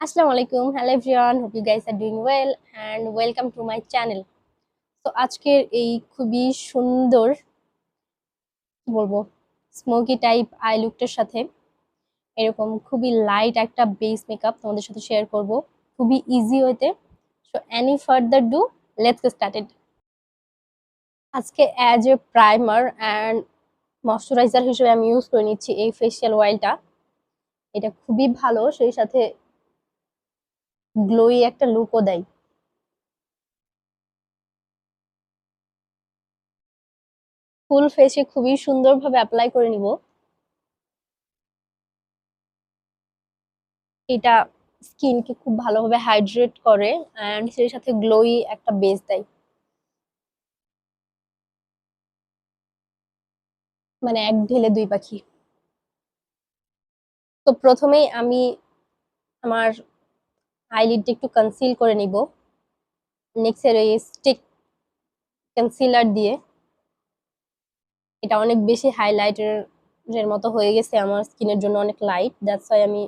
Assalamu alaikum. Hello everyone. Hope you guys are doing well and welcome to my channel. তো আজকের এই খুবই সুন্দর কি বলবো স্মোকি টাইপ আই লুকটার সাথে এরকম খুবই লাইট একটা বেস মেকআপ তোমাদের সাথে শেয়ার করব খুবই ইজি ওয়েতে। So any further do let's get started. আজকে as a primer and moisturiser হিসেবে আমি ইউজ করে নিচ্ছি এই ফেশিয়াল অয়েলটা। এটা খুবই ভালো, সেই সাথে গ্লোই একটা লুকও দেয়। ফুল ফেসে খুবই সুন্দরভাবে অ্যাপ্লাই করে নিব। এটা স্কিনকে খুব ভালোভাবে হাইড্রেট করে অ্যান্ড সেই সাথে গ্লোই একটা বেস দেয়, মানে এক ঢেলে দুই পাখি। তো প্রথমেই আমি আমার আইলিডটা একটু কনসিল করে নিব নেক্সের এই স্টিক কনসিলার দিয়ে। এটা অনেক বেশি হাইলাইটার এর মতো হয়ে গেছে, আমার স্কিনের জন্য অনেক লাইট, দ্যাটস ওয়াই আমি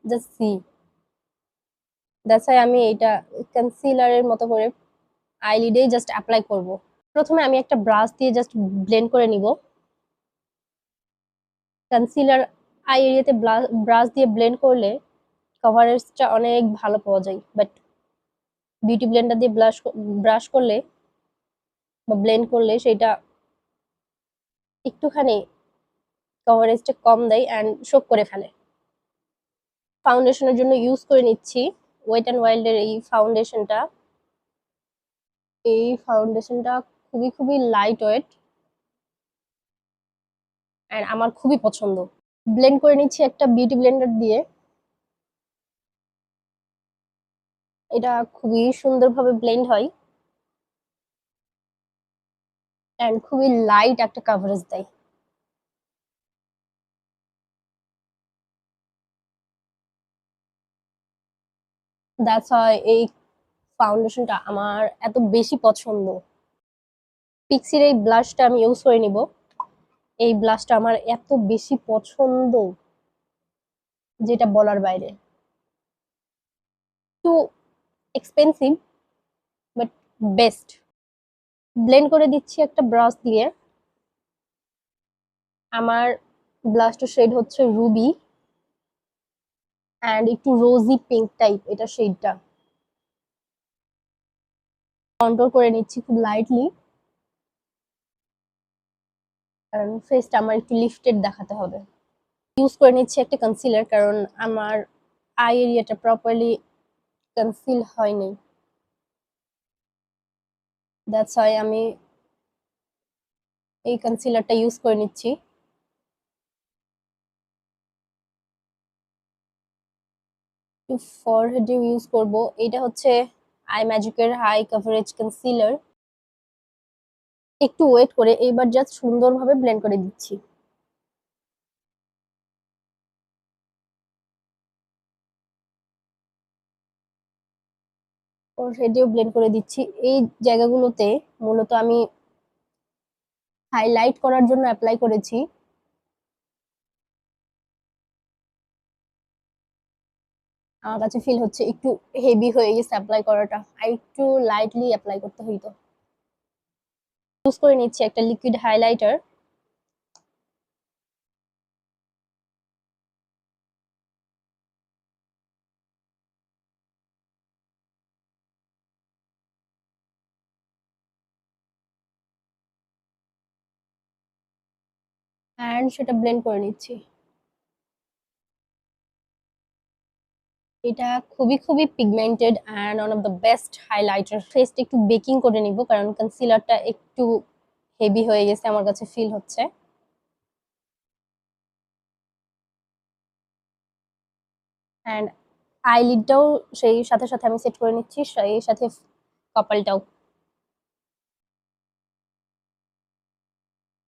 জাস্ট সি দ্যাটস ওয়াই আমি এটা কনসিলারের মতো করে আইলিডেই জাস্ট অ্যাপ্লাই করব। প্রথমে আমি একটা ব্রাশ দিয়ে জাস্ট ব্লেন্ড করে নিব। কনসিলার আই এরিয়াতে ব্রাশ দিয়ে ব্লেন্ড করলে কভারেজটা অনেক ভালো পাওয়া যায়, বাট বিউটি ব্লেন্ডার দিয়ে ব্রাশ করলে বা ব্লেন্ড করলে সেটা একটুখানি কভারেজটা কম দেয় অ্যান্ড শোক করে ফেলে। ফাউন্ডেশনের জন্য ইউজ করে নিচ্ছি ওয়েট অ্যান্ড ওয়াইল্ডের এই ফাউন্ডেশনটা খুবই খুবই লাইট ওয়েট অ্যান্ড আমার খুবই পছন্দ। ব্লেন্ড করে নিচ্ছি একটা বিউটি ব্লেন্ডার দিয়ে। এটা খুবই সুন্দরভাবে ব্লেন্ড হয় অ্যান্ড খুবই লাইট একটা কভারেজ দেয়। দ্যাটস ওয়াই এই ফাউন্ডেশনটা আমার এত বেশি পছন্দ। পিক্সির এই ব্লাশটা আমি ইউজ করে নিব। এই ব্লাশটা আমার এত বেশি পছন্দ যেটা বলার বাইরে। একটু এক্সপেন্সিভ বাট বেস্ট। ব্লেন্ড করে দিচ্ছি একটা ব্রাশ দিয়ে। আমার ব্লাশটার শেড হচ্ছে রুবি অ্যান্ড একটু রোজি পিঙ্ক টাইপ এটা শেডটা। কন্ট্রোল করে নিচ্ছি খুব লাইটলি, কারণ ফেসটা আমার একটু লিফটেড দেখাতে হবে। ইউজ করে নিচ্ছি একটা কনসিলার, কারণ আমার আই এরিয়াটা প্রপারলি কনসিল হয়নি, দ্যাটস ওয়াই আমি এই কনসিলারটা ইউজ করে নিচ্ছি। ফরহেডে ইউজ করব, এটা হচ্ছে আই ম্যাজিকের হাই কভারেজ কনসিলার। একটু ওয়েট করে এইবার জাস্ট সুন্দরভাবে ব্লেন্ড করে দিচ্ছি। ফরহেডেও ব্লেন্ড করে দিচ্ছি। এই জায়গাগুলোতে মূলত আমি হাইলাইট করার জন্য অ্যাপ্লাই করেছি। আমার কাছে ফিল হচ্ছে একটু হেভি হয়ে গেছে অ্যাপ্লাই করাটা, আর একটু লাইটলি অ্যাপ্লাই করতে হইতো। ইউজ করে নিচ্ছি একটা লিকুইড হাইলাইটার। অ্যান্ড সেটা ব্লেন্ড করে নিচ্ছি। এটা খুবই খুবই pigmented and one of the best highlighter. ফেসটা একটু বেকিং করে নিব, কারণ কনসিলারটা একটু হেভি হয়ে গেছে আমার কাছে ফিল হচ্ছে। অ্যান্ড আইলিডটাও সেই সাথে সাথে আমি সেট করে নিচ্ছি, সেই সাথে কপালটাও,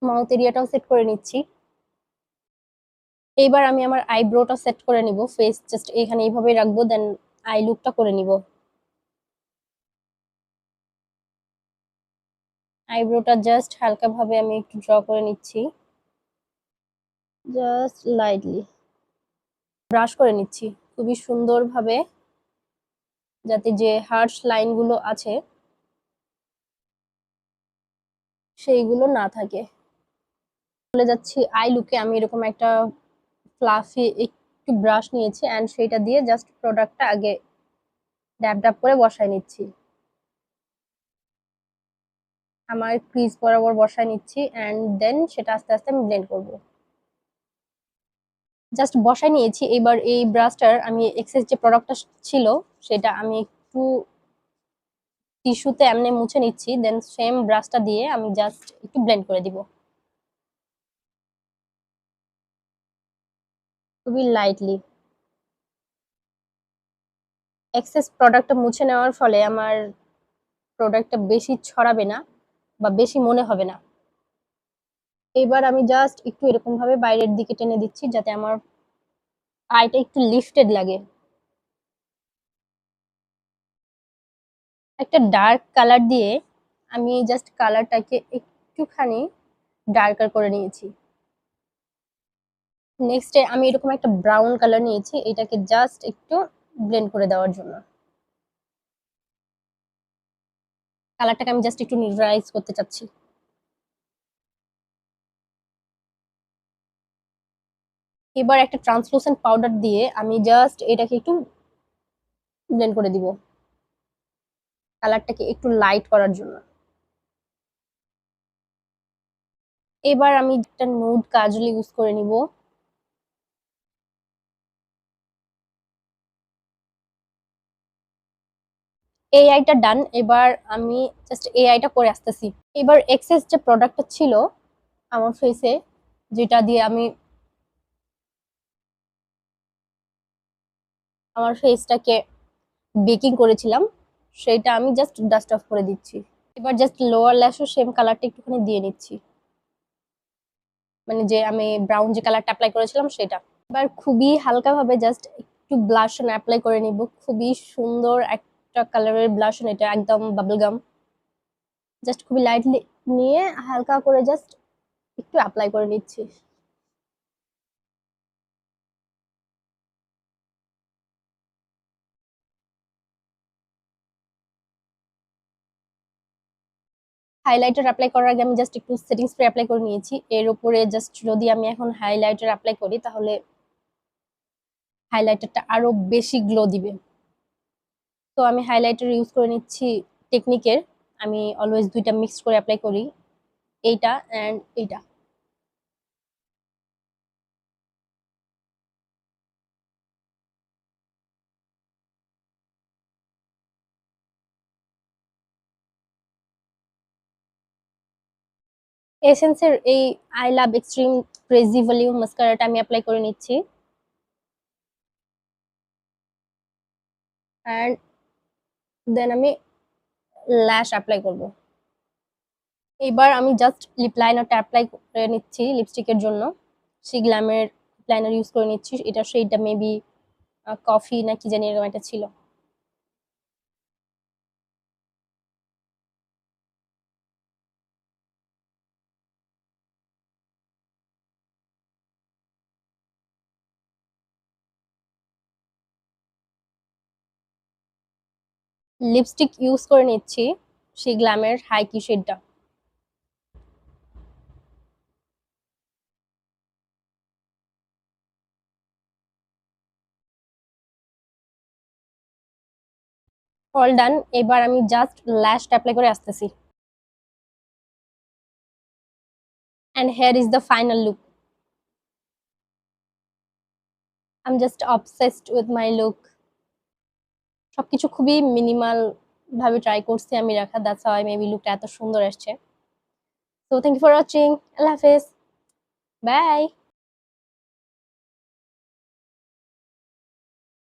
মাউথ এরিয়াটাও সেট করে নিচ্ছি। এইবার আমি আমার আইব্রোটা সেট করে নিব। ফেস জাস্ট এখানে এইভাবে রাখবো, দেন আই লুকটা করে নিব। আইব্রোটা জাস্ট হালকা ভাবে আমি একটু ড্র করে নিচ্ছি, জাস্ট লাইটলি। ব্রাশ করে নিচ্ছি খুবই সুন্দরভাবে, যাতে যে হার্শ লাইনগুলো আছে সেইগুলো না থাকে। চলে যাচ্ছি আই লুকে। আমি এরকম একটা ফ্লাফি একটু ব্রাশ নিয়েছি অ্যান্ড সেইটা দিয়ে জাস্ট প্রোডাক্টটা আগে ড্যাব ড্যাব করে বসায় নিচ্ছি। আমার ক্রিজ বরাবর বসায় নিচ্ছি অ্যান্ড দেন সেটা আস্তে আস্তে আমি ব্লেন্ড করব। জাস্ট বসায় নিয়েছি। এবার এই ব্রাশটার আমি এক্সেস যে প্রোডাক্টটা ছিল সেটা আমি একটু টিস্যুতে এমনি মুছে নিচ্ছি, দেন সেম ব্রাশটা দিয়ে আমি জাস্ট একটু ব্লেন্ড করে দিব খুবই লাইটলি। এক্সেস প্রোডাক্টটা মুছে নেওয়ার ফলে আমার প্রোডাক্টটা বেশি ছড়াবে না বা বেশি মনে হবে না। এবার আমি জাস্ট একটু এরকম ভাবে বাইরের দিকে টেনে দিচ্ছি যাতে আমার আইটা একটু লিফটেড লাগে। একটা ডার্ক কালার দিয়ে আমি জাস্ট কালারটাকে একটুখানি ডার্কার করে নিয়েছি। নেক্সটে আমি এরকম একটা ব্রাউন কালার নিয়েছি, এটাকে জাস্ট একটু ব্লেন্ড করে দেওয়ার জন্য। কালারটাকে আমি জাস্ট একটু নিউট্রালাইজ করতে চাচ্ছি। এবার একটা ট্রান্সলুসেন্ট পাউডার দিয়ে আমি জাস্ট এটাকে একটু ব্লেন্ড করে দিব কালারটাকে একটু লাইট করার জন্য। এবার আমি একটা নুড কাজল ইউজ করে নিব। এই আইটা ডান। এবার আমি জাস্ট এই আইটা করে আসতেছি। এবার এক্সেস যে প্রোডাক্টটা ছিল আমার ফেসে, যেটা দিয়ে আমি আমার ফেসটাকে বেকিং করেছিলাম, সেটা আমি জাস্ট ডাস্ট অফ করে দিচ্ছি। এবার জাস্ট লোয়ার ল্যাশও সেম কালারটা একটুখানি দিয়ে নিচ্ছি, মানে যে আমি ব্রাউন যে কালারটা অ্যাপ্লাই করেছিলাম সেটা। এবার খুবই হালকা ভাবে জাস্ট একটু ব্লাশন অ্যাপ্লাই করে নিব। খুবই সুন্দর একটা কালারের ব্লাশন, এটা একদম বাবল গাম। জাস্ট খুবই লাইটলি নিয়ে হালকা করে জাস্ট একটু অ্যাপ্লাই করে নিচ্ছি। হাইলাইটার অ্যাপ্লাই করার আগে আমি জাস্ট একটু সেটিং স্প্রে অ্যাপ্লাই করে নিয়েছি। এর উপরে জাস্ট যদি আমি এখন হাইলাইটার অ্যাপ্লাই করি তাহলে হাইলাইটারটা আরো বেশি গ্লো দিবে। তো আমি হাইলাইটার ইউজ করে নিচ্ছি টেকনিকের। আমি অলওয়েজ দুইটা মিক্স করে অ্যাপ্লাই করি, এইটা অ্যান্ড এইটা। এসেন্সের এই I love extreme crazy volume মাস্কারাটা আমি অ্যাপ্লাই করে নিচ্ছি অ্যান্ড দেন আমি ল্যাশ অ্যাপ্লাই করব। এবার আমি জাস্ট লিপ লাইনারটা অ্যাপ্লাই করে নিচ্ছি লিপস্টিকের জন্য। সেই গ্ল্যামের লাইনার ইউজ করে নিচ্ছি, এটা সেইটা মেবি কফি না কি জানি এরকম একটা ছিল। লিপস্টিক ইউজ করে নিচ্ছি সেই গ্ল্যামের হাই কি শেডটা। All done. এবার আমি জাস্ট ল্যাশটা অ্যাপ্লাই করে আসতেছি and here is the final look. I am just obsessed with my look. সবকিছু খুবই মিনিমাল ভাবে ট্রাই করছি আমি রাখা, দ্যাটস হাউ মেবি লুকটা এত সুন্দর আসছে। So thank you for watching. আল্লাহ হাফেজ, বাই।